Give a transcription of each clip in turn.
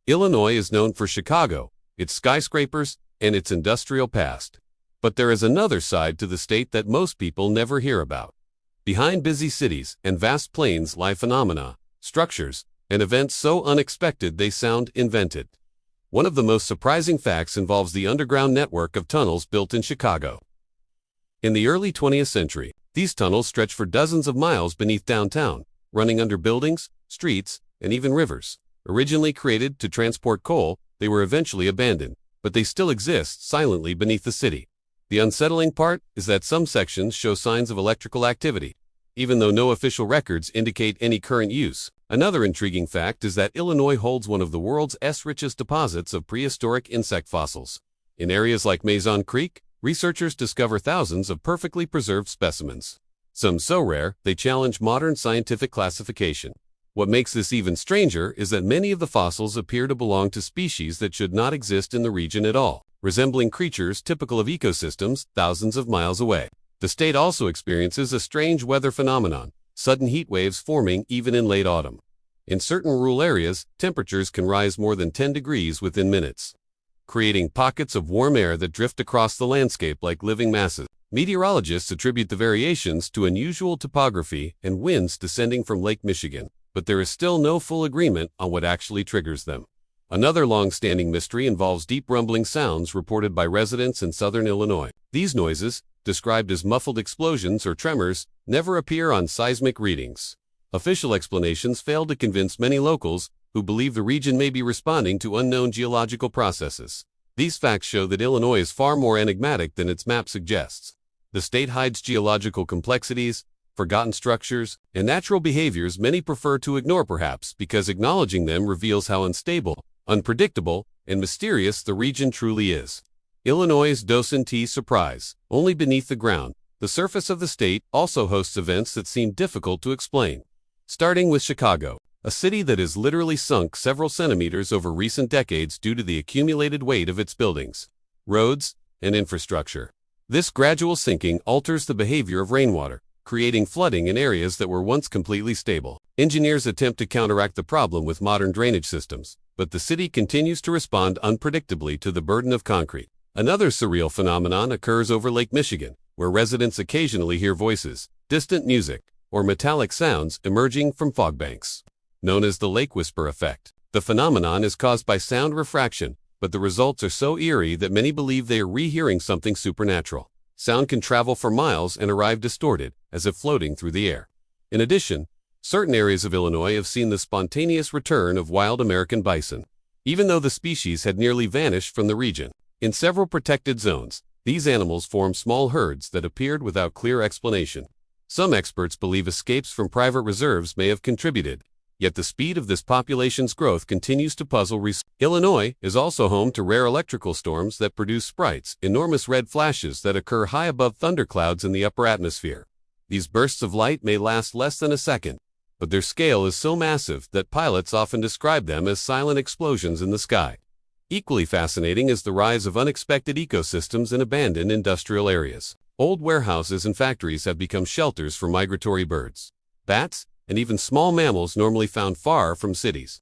Illinois is known for Chicago, its skyscrapers, and its industrial past. But there is another side to the state that most people never hear about. Behind busy cities and vast plains lie phenomena, structures, and events so unexpected they sound invented. One of the most surprising facts involves the underground network of tunnels built in Chicago. In the early 20th century, these tunnels stretched for dozens of miles beneath downtown, running under buildings, streets, and even rivers. Originally created to transport coal, they were eventually abandoned, but they still exist silently beneath the city. The unsettling part is that some sections show signs of electrical activity, even though no official records indicate any current use. Another intriguing fact is that Illinois holds one of the world's richest deposits of prehistoric insect fossils. In areas like Mason Creek, researchers discover thousands of perfectly preserved specimens. Some so rare, they challenge modern scientific classification. What makes this even stranger is that many of the fossils appear to belong to species that should not exist in the region at all, resembling creatures typical of ecosystems thousands of miles away. The state also experiences a strange weather phenomenon, sudden heat waves forming even in late autumn. In certain rural areas, temperatures can rise more than 10 degrees within minutes, creating pockets of warm air that drift across the landscape like living masses. Meteorologists attribute the variations to unusual topography and winds descending from Lake Michigan, but there is still no full agreement on what actually triggers them. Another long-standing mystery involves deep rumbling sounds reported by residents in southern Illinois. These noises, described as muffled explosions or tremors, never appear on seismic readings. Official explanations fail to convince many locals who believe the region may be responding to unknown geological processes. These facts show that Illinois is far more enigmatic than its map suggests. The state hides geological complexities, forgotten structures, and natural behaviors many prefer to ignore, perhaps because acknowledging them reveals how unstable, unpredictable, and mysterious the region truly is. Illinois' docent surprise. Only beneath the ground, the surface of the state also hosts events that seem difficult to explain. Starting with Chicago, a city that has literally sunk several centimeters over recent decades due to the accumulated weight of its buildings, roads, and infrastructure. This gradual sinking alters the behavior of rainwater, creating flooding in areas that were once completely stable. Engineers attempt to counteract the problem with modern drainage systems, but the city continues to respond unpredictably to the burden of concrete. Another surreal phenomenon occurs over Lake Michigan, where residents occasionally hear voices, distant music, or metallic sounds emerging from fog banks. Known as the lake whisper effect, the phenomenon is caused by sound refraction, but the results are so eerie that many believe they are rehearing something supernatural. Sound can travel for miles and arrive distorted, as if floating through the air. In addition, certain areas of Illinois have seen the spontaneous return of wild American bison, even though the species had nearly vanished from the region. In several protected zones, these animals form small herds that appeared without clear explanation. Some experts believe escapes from private reserves may have contributed, yet the speed of this population's growth continues to puzzle researchers. Illinois is also home to rare electrical storms that produce sprites, enormous red flashes that occur high above thunderclouds in the upper atmosphere. These bursts of light may last less than a second, but their scale is so massive that pilots often describe them as silent explosions in the sky. Equally fascinating is the rise of unexpected ecosystems in abandoned industrial areas. Old warehouses and factories have become shelters for migratory birds, bats, and even small mammals normally found far from cities.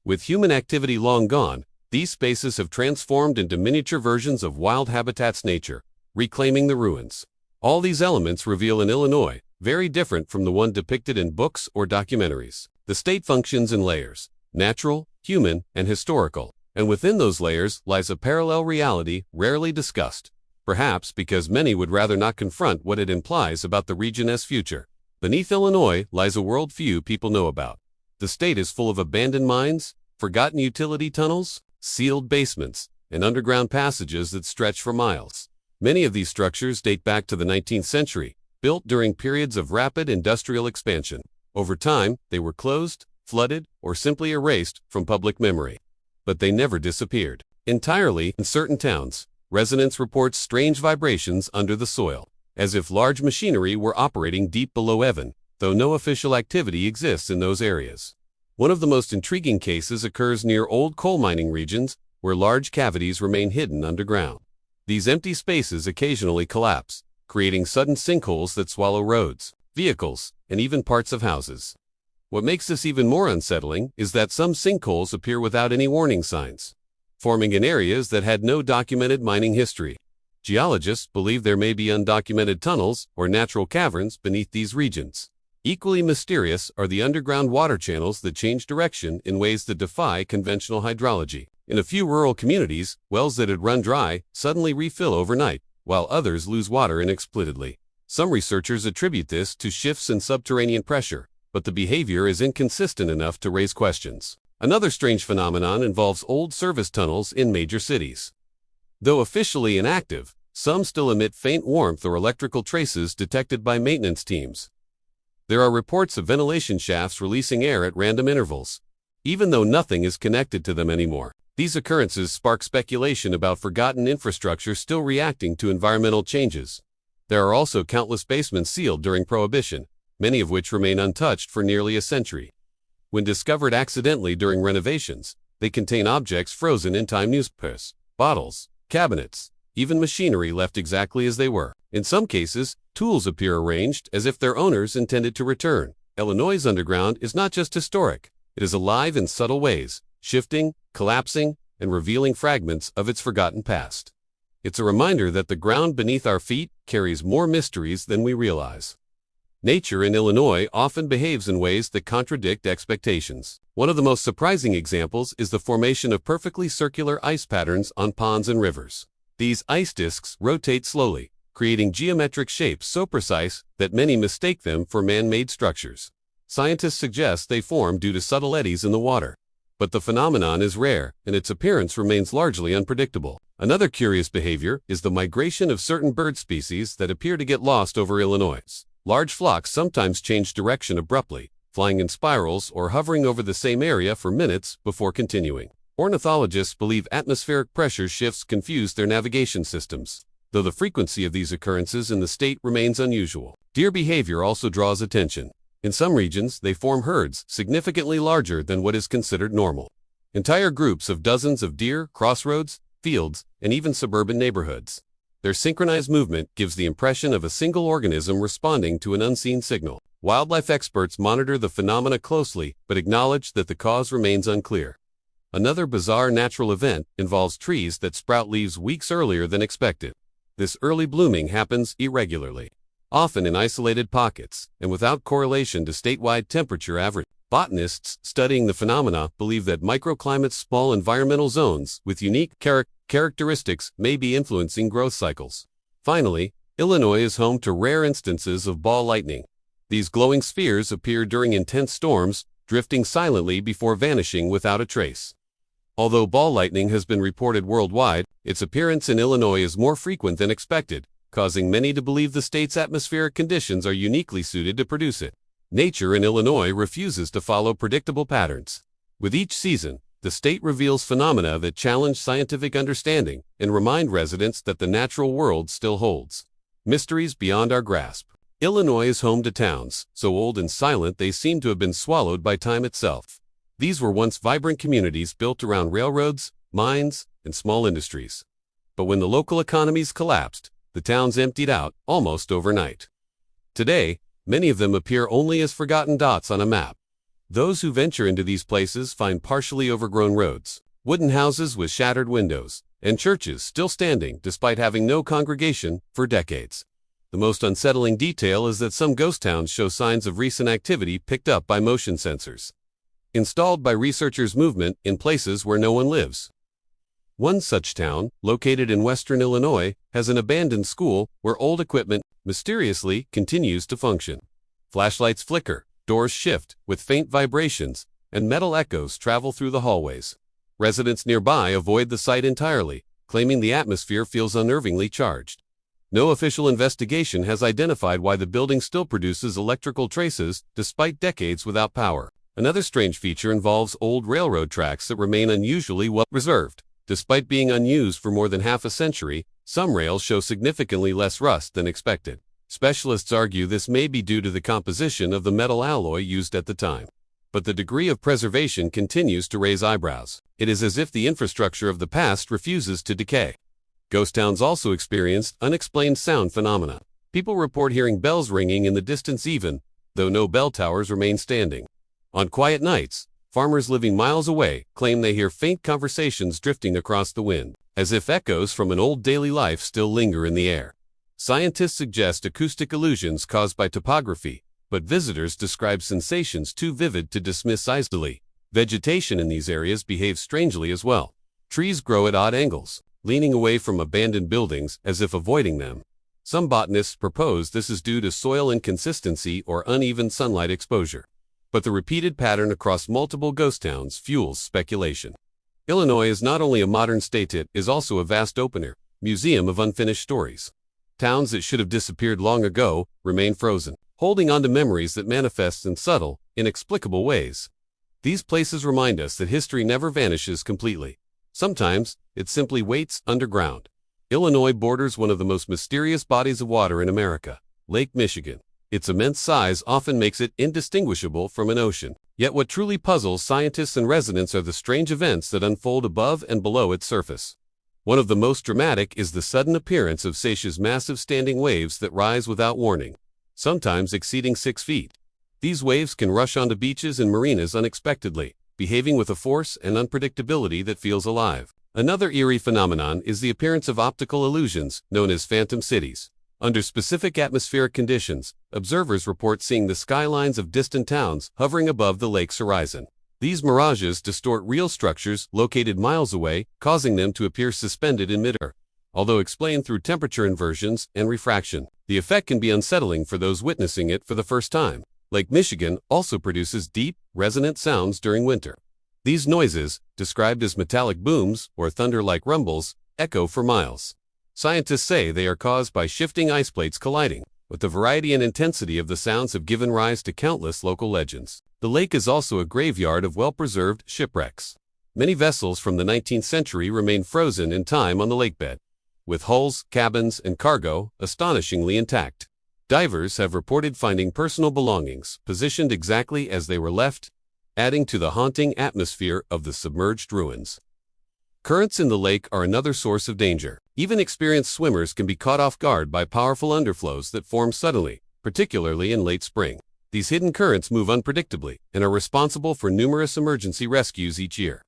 With human activity long gone, these spaces have transformed into miniature versions of wild habitats, nature reclaiming the ruins. All these elements reveal an Illinois very different from the one depicted in books or documentaries. The state functions in layers, natural, human, and historical, and within those layers lies a parallel reality rarely discussed, perhaps because many would rather not confront what it implies about the region's future. Beneath Illinois lies a world few people know about. The state is full of abandoned mines, forgotten utility tunnels, sealed basements, and underground passages that stretch for miles. Many of these structures date back to the 19th century, built during periods of rapid industrial expansion. Over time, they were closed, flooded, or simply erased from public memory. But they never disappeared entirely. In certain towns, residents report strange vibrations under the soil, as if large machinery were operating deep below even, though no official activity exists in those areas. One of the most intriguing cases occurs near old coal mining regions, where large cavities remain hidden underground. These empty spaces occasionally collapse, creating sudden sinkholes that swallow roads, vehicles, and even parts of houses. What makes this even more unsettling is that some sinkholes appear without any warning signs, forming in areas that had no documented mining history. Geologists believe there may be undocumented tunnels or natural caverns beneath these regions. Equally mysterious are the underground water channels that change direction in ways that defy conventional hydrology. In a few rural communities, wells that had run dry suddenly refill overnight, while others lose water inexplicably. Some researchers attribute this to shifts in subterranean pressure, but the behavior is inconsistent enough to raise questions. Another strange phenomenon involves old service tunnels in major cities. Though officially inactive, some still emit faint warmth or electrical traces detected by maintenance teams. There are reports of ventilation shafts releasing air at random intervals, even though nothing is connected to them anymore. These occurrences spark speculation about forgotten infrastructure still reacting to environmental changes. There are also countless basements sealed during Prohibition, many of which remain untouched for nearly a century. When discovered accidentally during renovations, they contain objects frozen in time: newspapers, bottles, cabinets, even machinery left exactly as they were. In some cases, tools appear arranged as if their owners intended to return. Illinois' underground is not just historic, it is alive in subtle ways, shifting, collapsing, and revealing fragments of its forgotten past. It's a reminder that the ground beneath our feet carries more mysteries than we realize. Nature in Illinois often behaves in ways that contradict expectations. One of the most surprising examples is the formation of perfectly circular ice patterns on ponds and rivers. These ice disks rotate slowly, creating geometric shapes so precise that many mistake them for man-made structures. Scientists suggest they form due to subtle eddies in the water. But the phenomenon is rare, and its appearance remains largely unpredictable. Another curious behavior is the migration of certain bird species that appear to get lost over Illinois. Large flocks sometimes change direction abruptly, flying in spirals or hovering over the same area for minutes before continuing. Ornithologists believe atmospheric pressure shifts confuse their navigation systems, though the frequency of these occurrences in the state remains unusual. Deer behavior also draws attention. In some regions, they form herds significantly larger than what is considered normal. Entire groups of dozens of deer cross roads, fields, and even suburban neighborhoods. Their synchronized movement gives the impression of a single organism responding to an unseen signal. Wildlife experts monitor the phenomena closely but acknowledge that the cause remains unclear. Another bizarre natural event involves trees that sprout leaves weeks earlier than expected. This early blooming happens irregularly, often in isolated pockets, and without correlation to statewide temperature average. Botanists studying the phenomena believe that microclimates, small environmental zones with unique characteristics, may be influencing growth cycles. Finally, Illinois is home to rare instances of ball lightning. These glowing spheres appear during intense storms, drifting silently before vanishing without a trace. Although ball lightning has been reported worldwide, its appearance in Illinois is more frequent than expected, causing many to believe the state's atmospheric conditions are uniquely suited to produce it. Nature in Illinois refuses to follow predictable patterns. With each season, the state reveals phenomena that challenge scientific understanding and remind residents that the natural world still holds mysteries beyond our grasp. Illinois is home to towns, so old and silent they seem to have been swallowed by time itself. These were once vibrant communities built around railroads, mines, and small industries. But when the local economies collapsed, the towns emptied out almost overnight. Today, many of them appear only as forgotten dots on a map. Those who venture into these places find partially overgrown roads, wooden houses with shattered windows, and churches still standing despite having no congregation for decades. The most unsettling detail is that some ghost towns show signs of recent activity picked up by motion sensors, installed by researchers' movement in places where no one lives. One such town, located in western Illinois, has an abandoned school where old equipment mysteriously continues to function. Flashlights flicker, doors shift with faint vibrations, and metal echoes travel through the hallways. Residents nearby avoid the site entirely, claiming the atmosphere feels unnervingly charged. No official investigation has identified why the building still produces electrical traces despite decades without power. Another strange feature involves old railroad tracks that remain unusually well preserved. Despite being unused for more than half a century, some rails show significantly less rust than expected. Specialists argue this may be due to the composition of the metal alloy used at the time. But the degree of preservation continues to raise eyebrows. It is as if the infrastructure of the past refuses to decay. Ghost towns also experienced unexplained sound phenomena. People report hearing bells ringing in the distance even though no bell towers remain standing. On quiet nights, farmers living miles away claim they hear faint conversations drifting across the wind, as if echoes from an old daily life still linger in the air. Scientists suggest acoustic illusions caused by topography, but visitors describe sensations too vivid to dismiss easily. Vegetation in these areas behaves strangely as well. Trees grow at odd angles, leaning away from abandoned buildings as if avoiding them. Some botanists propose this is due to soil inconsistency or uneven sunlight exposure. But the repeated pattern across multiple ghost towns fuels speculation. Illinois is not only a modern state, it is also a vast opener, museum of unfinished stories. Towns that should have disappeared long ago remain frozen, holding on to memories that manifest in subtle, inexplicable ways. These places remind us that history never vanishes completely. Sometimes, it simply waits underground. Illinois borders one of the most mysterious bodies of water in America, Lake Michigan. Its immense size often makes it indistinguishable from an ocean. Yet what truly puzzles scientists and residents are the strange events that unfold above and below its surface. One of the most dramatic is the sudden appearance of Seisha's massive standing waves that rise without warning, sometimes exceeding 6 feet. These waves can rush onto beaches and marinas unexpectedly, behaving with a force and unpredictability that feels alive. Another eerie phenomenon is the appearance of optical illusions, known as phantom cities. Under specific atmospheric conditions, observers report seeing the skylines of distant towns hovering above the lake's horizon. These mirages distort real structures located miles away, causing them to appear suspended in midair. Although explained through temperature inversions and refraction, the effect can be unsettling for those witnessing it for the first time. Lake Michigan also produces deep, resonant sounds during winter. These noises, described as metallic booms or thunder-like rumbles, echo for miles. Scientists say they are caused by shifting ice plates colliding, but the variety and intensity of the sounds have given rise to countless local legends. The lake is also a graveyard of well-preserved shipwrecks. Many vessels from the 19th century remain frozen in time on the lakebed, with hulls, cabins, and cargo astonishingly intact. Divers have reported finding personal belongings positioned exactly as they were left, adding to the haunting atmosphere of the submerged ruins. Currents in the lake are another source of danger. Even experienced swimmers can be caught off guard by powerful underflows that form suddenly, particularly in late spring. These hidden currents move unpredictably and are responsible for numerous emergency rescues each year.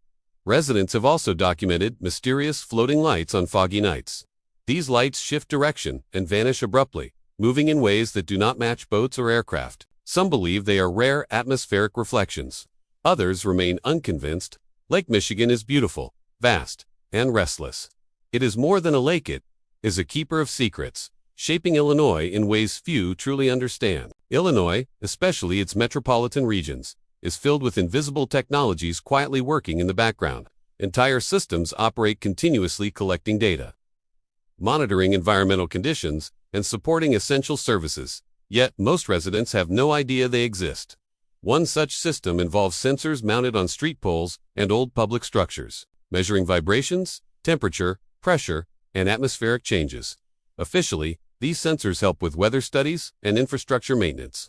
Residents have also documented mysterious floating lights on foggy nights. These lights shift direction and vanish abruptly, moving in ways that do not match boats or aircraft. Some believe they are rare atmospheric reflections. Others remain unconvinced. Lake Michigan is beautiful, vast, and restless. It is more than a lake, it is a keeper of secrets, shaping Illinois in ways few truly understand. Illinois, especially its metropolitan regions, is filled with invisible technologies quietly working in the background. Entire systems operate continuously, collecting data, monitoring environmental conditions, and supporting essential services. Yet, most residents have no idea they exist. One such system involves sensors mounted on street poles and old public structures, measuring vibrations, temperature, pressure, and atmospheric changes. Officially, these sensors help with weather studies and infrastructure maintenance.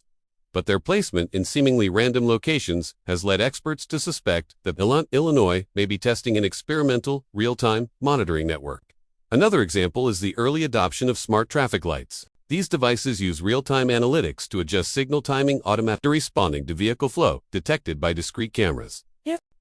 But their placement in seemingly random locations has led experts to suspect that Illinois may be testing an experimental, real-time monitoring network. Another example is the early adoption of smart traffic lights. These devices use real-time analytics to adjust signal timing automatically, responding to vehicle flow detected by discrete cameras.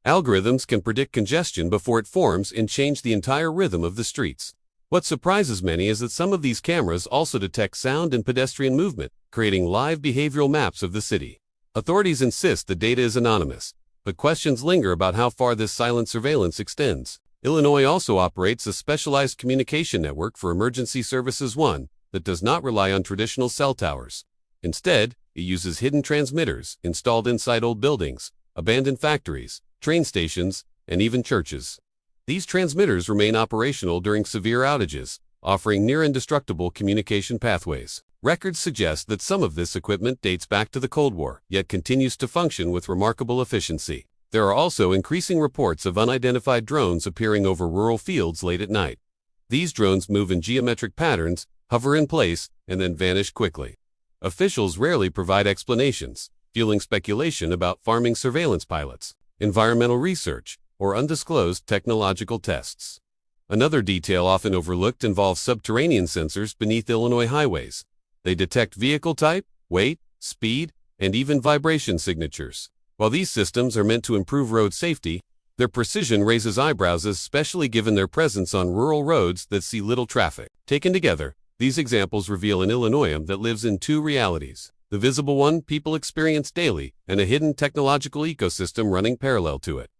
Algorithms can predict congestion before it forms and change the entire rhythm of the streets. What surprises many is that some of these cameras also detect sound and pedestrian movement, creating live behavioral maps of the city. Authorities insist the data is anonymous, but questions linger about how far this silent surveillance extends. Illinois also operates a specialized communication network for emergency services, one that does not rely on traditional cell towers. Instead, it uses hidden transmitters installed inside old buildings, abandoned factories, train stations, and even churches. These transmitters remain operational during severe outages, offering near-indestructible communication pathways. Records suggest that some of this equipment dates back to the Cold War, yet continues to function with remarkable efficiency. There are also increasing reports of unidentified drones appearing over rural fields late at night. These drones move in geometric patterns, hover in place, and then vanish quickly. Officials rarely provide explanations, fueling speculation about farming surveillance pilots, environmental research, or undisclosed technological tests. Another detail often overlooked involves subterranean sensors beneath Illinois highways. They detect vehicle type, weight, speed, and even vibration signatures. While these systems are meant to improve road safety, their precision raises eyebrows, especially given their presence on rural roads that see little traffic. Taken together, these examples reveal an Illinoisum that lives in two realities: the visible one people experience daily, and a hidden technological ecosystem running parallel to it.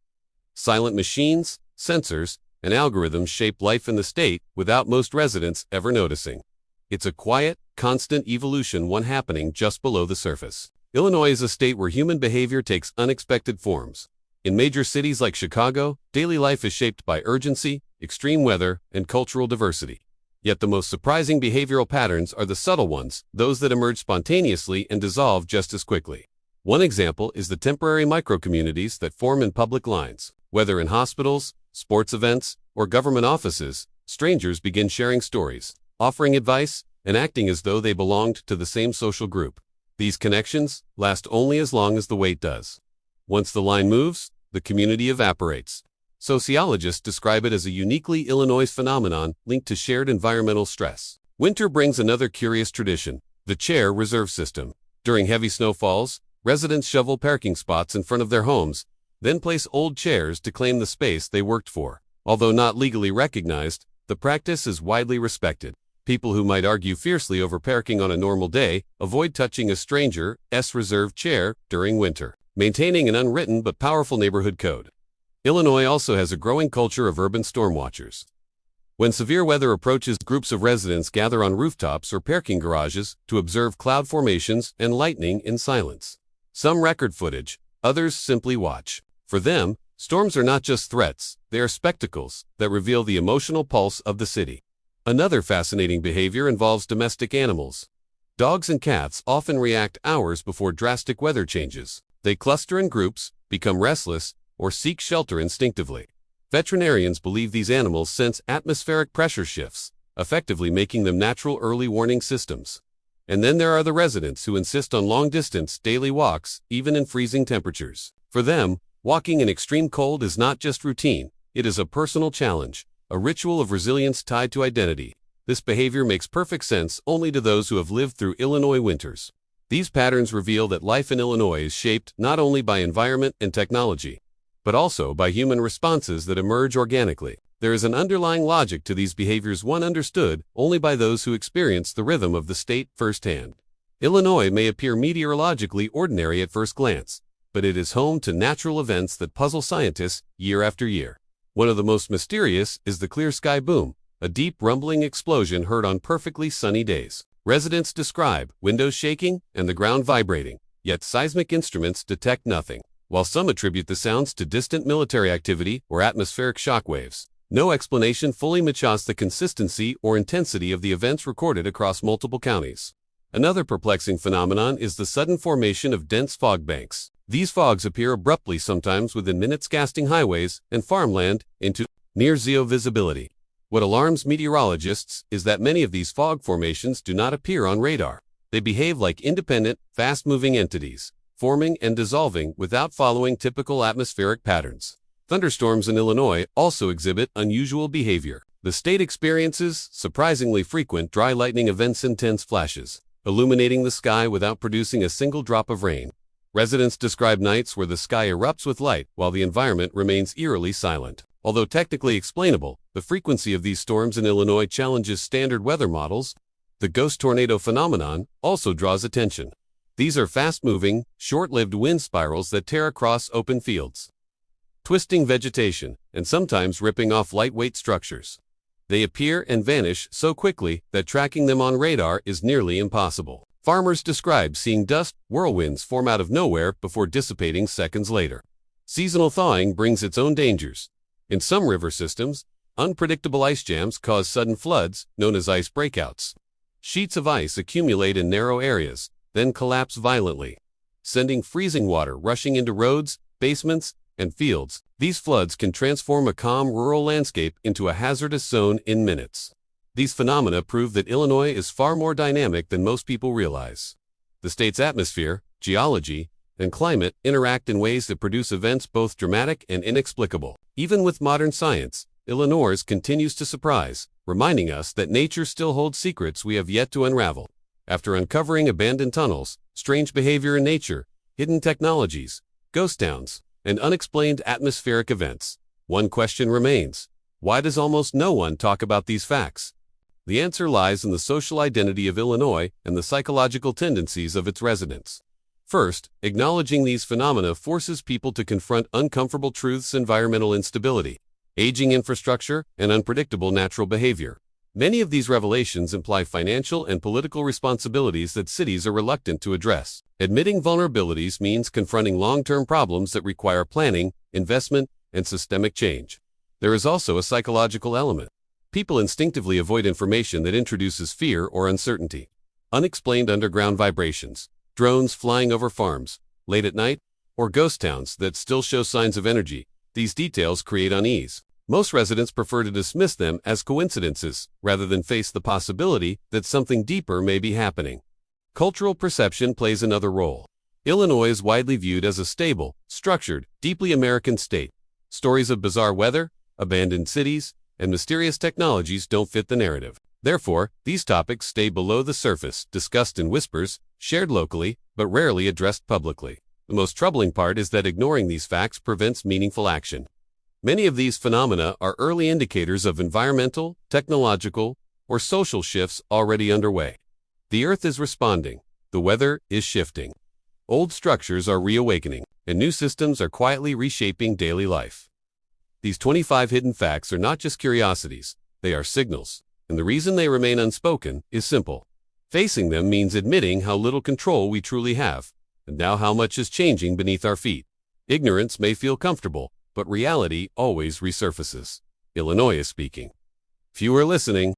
Silent machines, sensors, and algorithms shape life in the state without most residents ever noticing. It's a quiet, constant evolution, one happening just below the surface. Illinois is a state where human behavior takes unexpected forms. In major cities like Chicago, daily life is shaped by urgency, extreme weather, and cultural diversity. Yet the most surprising behavioral patterns are the subtle ones, those that emerge spontaneously and dissolve just as quickly. One example is the temporary microcommunities that form in public lines. Whether in hospitals, sports events, or government offices, strangers begin sharing stories, offering advice, and acting as though they belonged to the same social group. These connections last only as long as the wait does. Once the line moves, the community evaporates. Sociologists describe it as a uniquely Illinois phenomenon linked to shared environmental stress. Winter brings another curious tradition: the chair reserve system. During heavy snowfalls, residents shovel parking spots in front of their homes, then place old chairs to claim the space they worked for. Although not legally recognized, the practice is widely respected. People who might argue fiercely over parking on a normal day avoid touching a stranger's reserved chair during winter, maintaining an unwritten but powerful neighborhood code. Illinois also has a growing culture of urban storm watchers. When severe weather approaches, groups of residents gather on rooftops or parking garages to observe cloud formations and lightning in silence. Some record footage, others simply watch. For them, storms are not just threats, they are spectacles that reveal the emotional pulse of the city. Another fascinating behavior involves domestic animals. Dogs and cats often react hours before drastic weather changes. They cluster in groups, become restless, or seek shelter instinctively. Veterinarians believe these animals sense atmospheric pressure shifts, effectively making them natural early warning systems. And then there are the residents who insist on long-distance daily walks, even in freezing temperatures. For them, walking in extreme cold is not just routine, it is a personal challenge, a ritual of resilience tied to identity. This behavior makes perfect sense only to those who have lived through Illinois winters. These patterns reveal that life in Illinois is shaped not only by environment and technology, but also by human responses that emerge organically. There is an underlying logic to these behaviors, one understood only by those who experience the rhythm of the state firsthand. Illinois may appear meteorologically ordinary at first glance, but it is home to natural events that puzzle scientists year after year. One of the most mysterious is the clear sky boom, a deep rumbling explosion heard on perfectly sunny days. Residents describe windows shaking and the ground vibrating, yet seismic instruments detect nothing. While some attribute the sounds to distant military activity or atmospheric shock waves, no explanation fully matches the consistency or intensity of the events recorded across multiple counties. Another perplexing phenomenon is the sudden formation of dense fog banks. These fogs appear abruptly, sometimes within minutes, casting highways and farmland into near-zero visibility. What alarms meteorologists is that many of these fog formations do not appear on radar. They behave like independent, fast-moving entities, forming and dissolving without following typical atmospheric patterns. Thunderstorms in Illinois also exhibit unusual behavior. The state experiences surprisingly frequent dry lightning events, intense flashes, illuminating the sky without producing a single drop of rain. Residents describe nights where the sky erupts with light while the environment remains eerily silent. Although technically explainable, the frequency of these storms in Illinois challenges standard weather models. The ghost tornado phenomenon also draws attention. These are fast-moving, short-lived wind spirals that tear across open fields, twisting vegetation and sometimes ripping off lightweight structures. They appear and vanish so quickly that tracking them on radar is nearly impossible. Farmers describe seeing dust whirlwinds form out of nowhere before dissipating seconds later. Seasonal thawing brings its own dangers. In some river systems, unpredictable ice jams cause sudden floods, known as ice breakouts. Sheets of ice accumulate in narrow areas, then collapse violently, sending freezing water rushing into roads, basements, and fields. These floods can transform a calm rural landscape into a hazardous zone in minutes. These phenomena prove that Illinois is far more dynamic than most people realize. The state's atmosphere, geology, and climate interact in ways that produce events both dramatic and inexplicable. Even with modern science, Illinois continues to surprise, reminding us that nature still holds secrets we have yet to unravel. After uncovering abandoned tunnels, strange behavior in nature, hidden technologies, ghost towns, and unexplained atmospheric events. One question remains. Why does almost no one talk about these facts? The answer lies in the social identity of Illinois and the psychological tendencies of its residents. First, acknowledging these phenomena forces people to confront uncomfortable truths: environmental instability, aging infrastructure, and unpredictable natural behavior. Many of these revelations imply financial and political responsibilities that cities are reluctant to address. Admitting vulnerabilities means confronting long-term problems that require planning, investment, and systemic change. There is also a psychological element. People instinctively avoid information that introduces fear or uncertainty. Unexplained underground vibrations, drones flying over farms, late at night, or ghost towns that still show signs of energy. These details create unease. Most residents prefer to dismiss them as coincidences rather than face the possibility that something deeper may be happening. Cultural perception plays another role. Illinois is widely viewed as a stable, structured, deeply American state. Stories of bizarre weather, abandoned cities, and mysterious technologies don't fit the narrative. Therefore, these topics stay below the surface, discussed in whispers, shared locally, but rarely addressed publicly. The most troubling part is that ignoring these facts prevents meaningful action. Many of these phenomena are early indicators of environmental, technological, or social shifts already underway. The Earth is responding. The weather is shifting. Old structures are reawakening, and new systems are quietly reshaping daily life. These 25 hidden facts are not just curiosities, they are signals, and the reason they remain unspoken is simple. Facing them means admitting how little control we truly have, and now how much is changing beneath our feet. Ignorance may feel comfortable, but reality always resurfaces. Illinois is speaking. Few are listening,